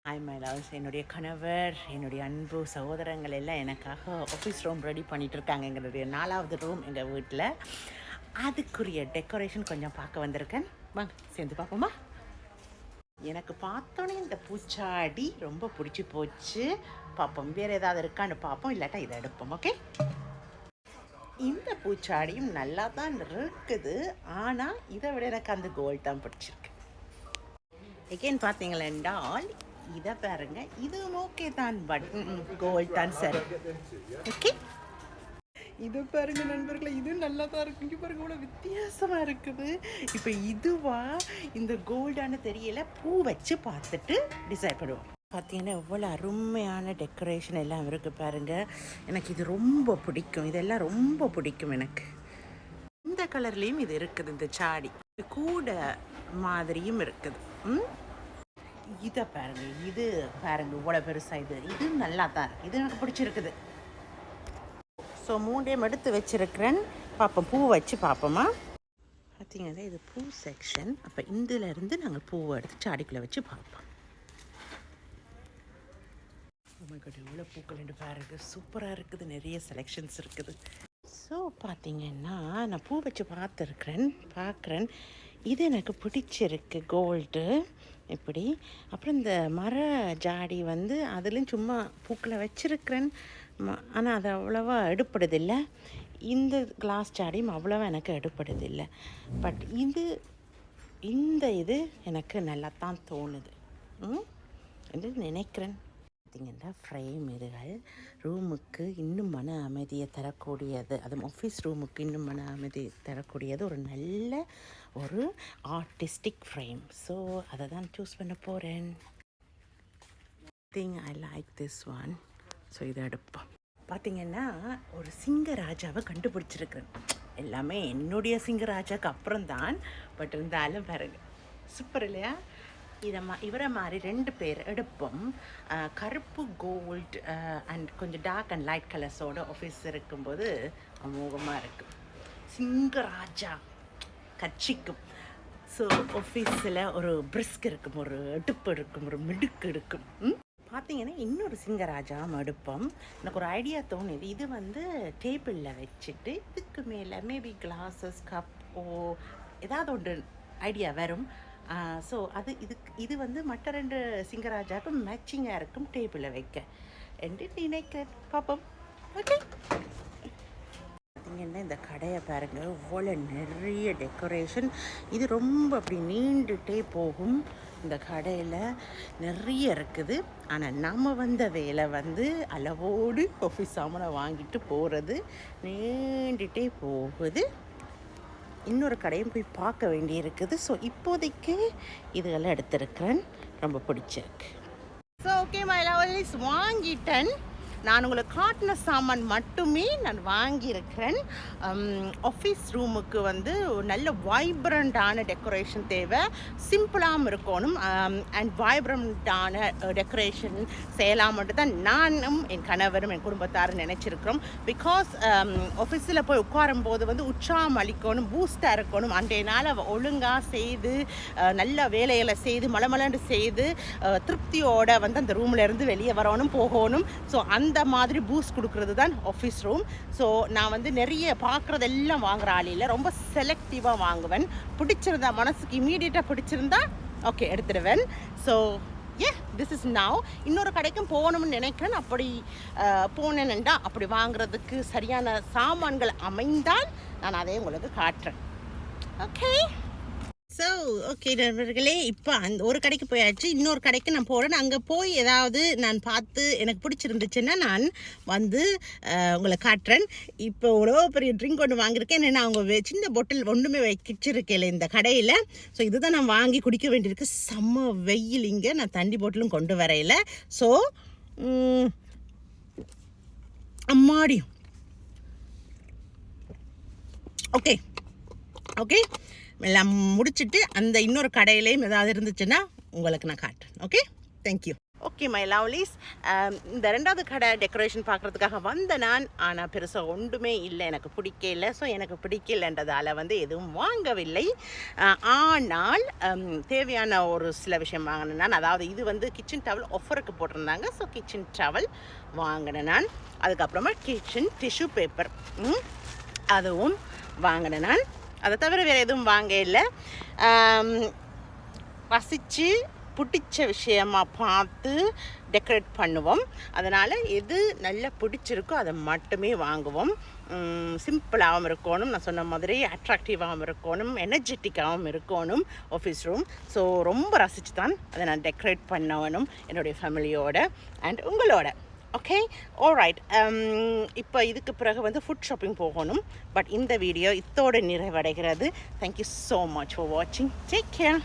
Hi my loves. என்னுடைய கணவர், என்னுடைய அன்பு சகோதரங்கள் எல்லாம் எனக்காக ஆஃபீஸ் ரூம் ரெடி பண்ணிகிட்டு இருக்காங்க. எங்களுடைய 4வது ரூம் எங்கள் வீட்டில். அதுக்குரிய டெக்கரேஷன் கொஞ்சம் பார்க்க வந்திருக்கேன். வாங்க சேர்ந்து பார்ப்போமா? எனக்கு பார்த்தோன்னே இந்த பூச்சாடி ரொம்ப பிடிச்சி போச்சு. பார்ப்போம் வேறு ஏதாவது இருக்கான்னு பார்ப்போம், இல்லாட்டா இதை எடுப்போம். ஓகே, இந்த பூச்சாடியும் நல்லா தான் இருக்குது, ஆனால் இதை விட எனக்கு அந்த கோல்டு தான் பிடிச்சிருக்கு. எகெயின் பார்த்தீங்களென்றால் இதை பாருங்க, இது ஓகே தான், பட் கோல்ட் தான் சார். ஓகே, இது பாருங்க நண்பர்களே, இது நல்லா தான் இருக்கு. இங்கே பாருங்க, இவ்வளோ வித்தியாசமாக இருக்குது. இப்போ இதுவா இந்த கோல்டான தெரியல, பூ வச்சு பார்த்துட்டு டிசைட் பண்ணுவோம். பார்த்தீங்கன்னா எவ்வளோ அருமையான டெக்கரேஷன் எல்லாம் இருக்குது பாருங்க. எனக்கு இது ரொம்ப பிடிக்கும், இதெல்லாம் ரொம்ப பிடிக்கும் எனக்கு. இந்த கலர்லேயும் இது இருக்குது, இந்த சாடி கூட மாதிரியும் இருக்குது. இதை பாருங்க, இது பாருங்க இவ்வளோ பெருசாக, இது நல்லா தான் இருக்குது, இது எனக்கு பிடிச்சிருக்குது. ஸோ 3 எடுத்து வச்சுருக்கிறேன். பார்ப்போம், பூ வச்சு பார்ப்போமா? பார்த்தீங்கன்னா இது பூ செக்ஷன். அப்போ இதிலேருந்து நாங்கள் பூவை எடுத்து சாடிக்குள்ளே வச்சு பார்ப்போம். இவ்வளோ பூக்கள் ரெண்டு பாருங்க, சூப்பராக இருக்குது, நிறைய செலெக்ஷன்ஸ் இருக்குது. ஸோ பார்த்தீங்கன்னா நான் பூ வச்சு பார்க்குறேன். இது எனக்கு பிடிச்சிருக்கு, கோல்டு இப்படி. அப்புறம் இந்த மர ஜாடி அதுலேயும் சும்மா பூக்களை வச்சுருக்கிறேன், ஆனால் அது அவ்வளோவா எடுப்படுதில்லை. இந்த கிளாஸ் ஜாடியும் அவ்வளோவா எனக்கு எடுப்படுதில்லை. பட் இந்த இது எனக்கு நல்லா தான் தோணுது என்று நினைக்கிறேன். பார்த்திங்கன்னா ஃப்ரேம் இதுகள் ரூமுக்கு இன்னும் மன அமைதியை தரக்கூடியது, அதுவும் ஆஃபீஸ் ரூமுக்கு இன்னும் மன அமைதி தரக்கூடியது ஒரு நல்ல ஒரு ஆர்டிஸ்டிக் ஃப்ரேம். ஸோ அதை தான் சூஸ் பண்ண போகிறேன். I like this one. So இதை எடுப்போம். பார்த்திங்கன்னா ஒரு சிங்கராஜாவை கண்டுபிடிச்சிருக்கிறேன். எல்லாமே என்னுடைய சிங்கராஜாவுக்கு அப்புறம்தான், பட் இருந்தாலும் பாருங்க சூப்பர் இல்லையா? இவரை மாதிரி 2 பேர் எடுப்போம். கருப்பு கோல்டு அண்ட் கொஞ்சம் டார்க் அண்ட் லைட் கலர்ஸோட ஆஃபீஸ் இருக்கும்போது அமோகமாக இருக்கும். சிங்கராஜா கட்சிக்கும். ஸோ ஆஃபீஸில் ஒரு பிரிஸ்க் இருக்கும், ஒரு எடுப்பு இருக்கும், ஒரு மிடுக்கு இருக்கும். பார்த்தீங்கன்னா இன்னொரு சிங்கராஜா எடுப்போம். எனக்கு ஒரு ஐடியா தோணுது. இது டேபிளில் வச்சுட்டு இதுக்கு மேலே மேபி கிளாஸஸ் கப் ஏதாவது ஒன்று ஐடியா வரும். ஸோ இது மற்ற 2 சிங்கராஜாவுக்கும் மேட்சிங்காக இருக்கும் டேபிளில் வைக்க என்று நினைக்கிறேன். பார்ப்போம். ஓகே, பார்த்தீங்கன்னா இந்த கடையை பாருங்கள், இவ்வளோ நிறைய டெக்கரேஷன். இது ரொம்ப அப்படி நீண்டுகிட்டே போகும். இந்த கடையில் நிறைய இருக்குது. ஆனால் நம்ம வந்த வேலை அளவோடு ஆஃபீஸ் சாமானை வாங்கிட்டு போகிறது, நீண்டுகிட்டே போகுது. இன்னொரு கடையும் போய் பார்க்க வேண்டியிருக்குது. ஸோ இப்போதைக்கு இதுகளை எடுத்திருக்கிறேன், ரொம்ப பிடிச்சிருக்கு. ஸோ ஓகே மை லவ்லிஸ், வாங்கிட்டேன். நான் உங்களுக்கு காட்டின சாமான் மட்டுமே நான் வாங்கியிருக்கிறேன். ஆஃபீஸ் ரூமுக்கு ஒரு நல்ல வைப்ரண்ட்டான டெக்கரேஷன் தேவை, சிம்பிளாகவும் இருக்கணும். அண்ட் வைப்ரண்ட்டான டெக்கரேஷன் செய்யலாம்ட்டு தான் நானும் என் கணவரும் என் குடும்பத்தாரும் நினச்சிருக்கிறோம். பிகாஸ் ஆஃபீஸில் போய் உட்காரும்போது உற்சாகம் அளிக்கணும், பூஸ்டாக இருக்கணும். அன்றைய நாள் ஒழுங்காக செய்து நல்ல வேலைகளை செய்து மலமலன்னு செய்து திருப்தியோடு அந்த ரூம்லேருந்து வெளியே வரணும், போகணும். ஸோ அந்த மாதிரி பூஸ்ட் கொடுக்கறது தான் ஆஃபீஸ் ரூம். ஸோ நான் நிறைய பார்க்குறதெல்லாம் வாங்குகிற ஆளில் ரொம்ப செலக்டிவாக வாங்குவேன். பிடிச்சிருந்தா, மனசுக்கு இமீடியட்டாக பிடிச்சிருந்தா ஓகே எடுத்துடுவேன். So this is now. இன்னொரு கடைக்கும் போகணும்னு நினைக்கிறேன். அப்படி போனேன்டா அப்படி வாங்குறதுக்கு சரியான சாமான்கள் அமைந்தால் நான் அதை உங்களுக்கு காட்டுறேன். ஓகே, ஸோ ஓகே நண்பர்களே, இப்போ ஒரு கடைக்கு போயாச்சு. இன்னொரு கடைக்கு நான் போகிறேன். அங்கே போய் ஏதாவது நான் பார்த்து எனக்கு பிடிச்சிருந்துச்சுன்னா நான் உங்களை காட்டுறேன். இப்போ எவ்வளோ பெரிய ட்ரிங்க் ஒன்று வாங்கியிருக்கேன். ஏன்னா அவங்க சின்ன பொட்டில் ஒன்றுமே வச்சிருக்கேன் இந்த கடையில். ஸோ இதுதான் நான் வாங்கி குடிக்க வேண்டியிருக்கு. செம்ம வெயில் இங்கே, நான் தண்ணி பொட்டிலும் கொண்டு வரையில. ஸோ அம்மாடி ஓகே ஓகே எல்லாம் முடிச்சுட்டு அந்த இன்னொரு கடையிலையும் ஏதாவது இருந்துச்சுன்னா உங்களுக்கு நான் காட்டுறேன். Okay, thank you. Okay my lovelies, இந்த ரெண்டாவது கடை டெக்கரேஷன் பார்க்குறதுக்காக வந்த நான், ஆனால் பெருசாக ஒன்றுமே இல்லை, எனக்கு பிடிக்கல. ஸோ எனக்கு பிடிக்கலன்றதால் வந்து எதுவும் வாங்கவில்லை. ஆனால் தேவையான ஒரு சில விஷயம் வாங்கினேன் நான். அதாவது இது வந்து கிச்சன் டவல் ஆஃபருக்கு போட்டிருந்தாங்க. ஸோ கிச்சன் டவல் வாங்கினேன் நான். அதுக்கப்புறமா கிச்சன் டிஷ்யூ பேப்பர் அதுவும் வாங்கினேன் நான். அதை தவிர வேறு எதுவும் வாங்க இல்லை. ரசித்து பிடிச்ச விஷயமா பார்த்து டெக்கரேட் பண்ணுவோம். அதனால் எது நல்லா பிடிச்சிருக்கோ அதை மட்டுமே வாங்குவோம். சிம்பிளாகவும் இருக்கணும், நான் சொன்ன மாதிரி அட்ராக்டிவாகவும் இருக்கணும், எனர்ஜெட்டிக்காகவும் இருக்கணும் ஆஃபீஸ் ரூம். ஸோ ரொம்ப ரசித்து தான் அதை நான் டெக்கரேட் பண்ணணும் என்னுடைய ஃபேமிலியோட அண்ட் உங்களோட. Okay, alright. இப்போ இதுக்கு பிறகு வந்து ஃபுட் ஷாப்பிங் போகணும். பட் இந்த வீடியோ இத்தோடு நிறைவடைகிறது. தேங்க்யூ ஸோ மச் ஃபார் வாட்சிங். Take care.